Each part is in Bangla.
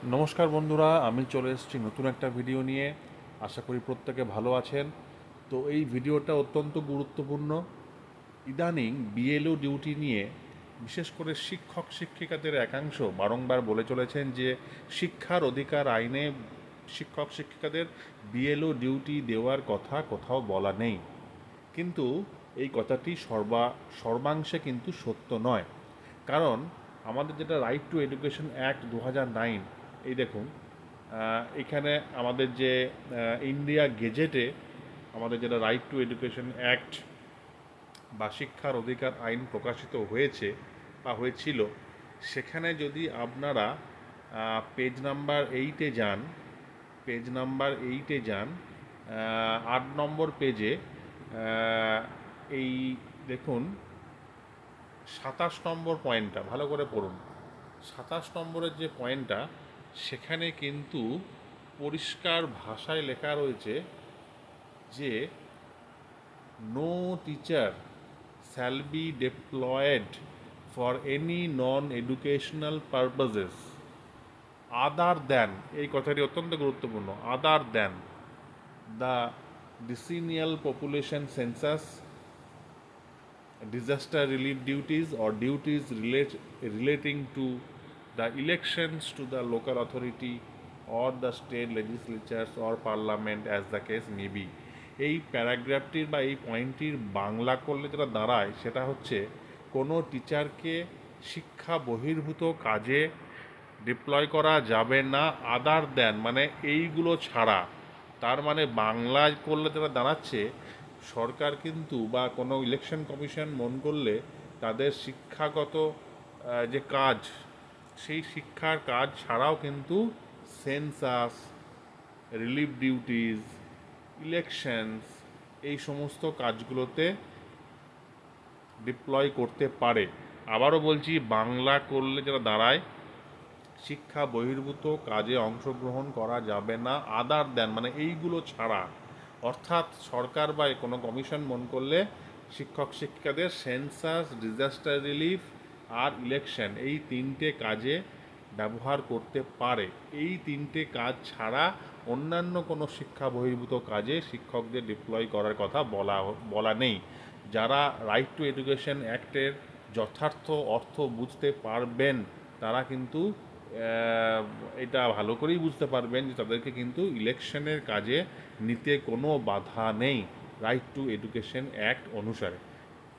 নমস্কার বন্ধুরা, আমি চলে এসেছি নতুন একটা ভিডিও নিয়ে। আশা করি প্রত্যেকে ভালো আছেন। তো এই ভিডিওটা অত্যন্ত গুরুত্বপূর্ণ। ইদানিং বিএলও ডিউটি নিয়ে বিশেষ করে শিক্ষক শিক্ষিকাদের একাংশ বারংবার বলে চলেছেন যে শিক্ষার অধিকার আইনে শিক্ষক শিক্ষিকাদের বিএলও ডিউটি দেওয়ার কথা কোথাও বলা নেই। কিন্তু এই কথাটি সর্বাংশে কিন্তু সত্য নয়। কারণ আমাদের যেটা রাইট টু এডুকেশন অ্যাক্ট 2009, এই দেখুন, এখানে আমাদের যে ইন্ডিয়া গেজেটে আমাদের যেটা রাইট টু এডুকেশন অ্যাক্ট বা শিক্ষার অধিকার আইন প্রকাশিত হয়েছে বা হয়েছিল, সেখানে যদি আপনারা পেজ নাম্বার 8-এ যান, 8 নম্বর পেজে এই দেখুন 27 নম্বর পয়েন্টটা ভালো করে পড়ুন। 27 নম্বরের যে পয়েন্টটা, সেখানে কিন্তু পরিষ্কার ভাষায় লেখা রয়েছে যে no teacher shall be deployed for any non educational purposes other than, এই কথাটি অত্যন্ত গুরুত্বপূর্ণ, other than the decennial population census, disaster relief duties or duties relating to the elections to the local authority or the state legislatures or parliament as the case may be। এই প্যারাগ্রাফটির বা এই পয়েন্টটির বাংলা করলে যেটা দাঁড়ায় সেটা হচ্ছে কোনো টিচারকে শিক্ষা বহির্ভূত কাজে ডিপ্লয় করা যাবে না আদার দেন, মানে এইগুলো ছাড়া। তার মানে বাংলায় করলে যেটা দাঁড়াচ্ছে, সরকার কিন্তু বা কোনো ইলেকশন কমিশন মন করলে তাদের শিক্ষাগত যে কাজ, সেই শিক্ষার কাজ ছাড়াও কিন্তু সেন্সাস, রিলিফ ডিউটিজ, ইলেকশনস, এই সমস্ত কাজগুলোতে ডিপ্লয় করতে পারে। আবারও বলছি, বাংলা করলে যেটা দাঁড়ায়, শিক্ষা বহির্ভূত কাজে অংশগ্রহণ করা যাবে না আদার দেন, মানে এইগুলো ছাড়া। অর্থাৎ সরকার বা কোনো কমিশন মন করলে শিক্ষক শিক্ষিকাদের সেন্সাস, ডিজাস্টার রিলিফ আর ইলেকশন, এই 3টে কাজে ব্যবহার করতে পারে। এই 3টে কাজ ছাড়া অন্যান্য কোনো শিক্ষা বহির্ভূত কাজে শিক্ষকদের ডিপ্লয় করার কথা বলা নেই। যারা রাইট টু এডুকেশন অ্যাক্টের যথার্থ অর্থ বুঝতে পারবেন, তারা কিন্তু এটা ভালো করেই বুঝতে পারবেন যে তাদেরকে কিন্তু ইলেকশনের কাজে নিতে কোনো বাধা নেই রাইট টু এডুকেশন অ্যাক্ট অনুসারে।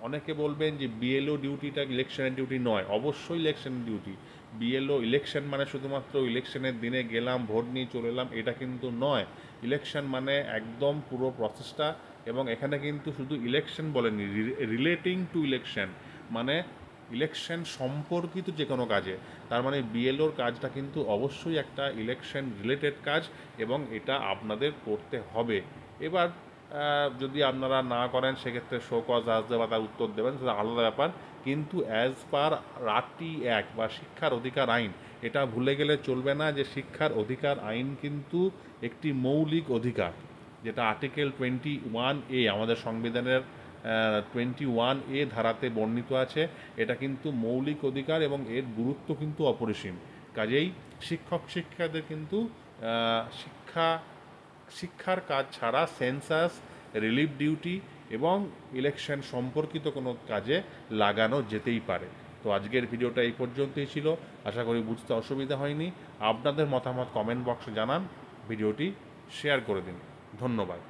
অনেকে বলবেন যে বিএলও ডিউটিটা ইলেকশনের ডিউটি নয়। অবশ্যই ইলেকশনের ডিউটি। বিএলও ইলেকশন মানে শুধুমাত্র ইলেকশনের দিনে গেলাম, ভোট নিয়ে চলে এলাম, এটা কিন্তু নয়। ইলেকশন মানে একদম পুরো প্রসেসটা। এবং এখানে কিন্তু শুধু ইলেকশন বলেনি, রিলেটিং টু ইলেকশন, মানে ইলেকশন সম্পর্কিত যে কোনো কাজে। তার মানে বিএলওর কাজটা কিন্তু অবশ্যই একটা ইলেকশন রিলেটেড কাজ এবং এটা আপনাদের করতে হবে। এবার যদি আপনারা না করেন, সেক্ষেত্রে শো কজ আসবে বা তার উত্তর দেবেন, সেটা আলাদা ব্যাপার। কিন্তু অ্যাজ পার রাটি অ্যাক্ট বা শিক্ষার অধিকার আইন, এটা ভুলে গেলে চলবে না যে শিক্ষার অধিকার আইন কিন্তু একটি মৌলিক অধিকার, যেটা আর্টিকেল 21A আমাদের সংবিধানের 21A ধারাতে বর্ণিত আছে। এটা কিন্তু মৌলিক অধিকার এবং এর গুরুত্ব কিন্তু অপরিসীম। কাজেই শিক্ষক শিক্ষিকাদের কিন্তু শিক্ষার কাজ ছাড়া সেন্সাস, রিলিফ ডিউটি এবং ইলেকশন সম্পর্কিত কোনো কাজে লাগানো যেতেই পারে। তো আজকের ভিডিওটা এই পর্যন্তই ছিল। আশা করি বুঝতে অসুবিধা হয়নি। আপনাদের মতামত কমেন্ট বক্সে জানান, ভিডিওটি শেয়ার করে দিন। ধন্যবাদ।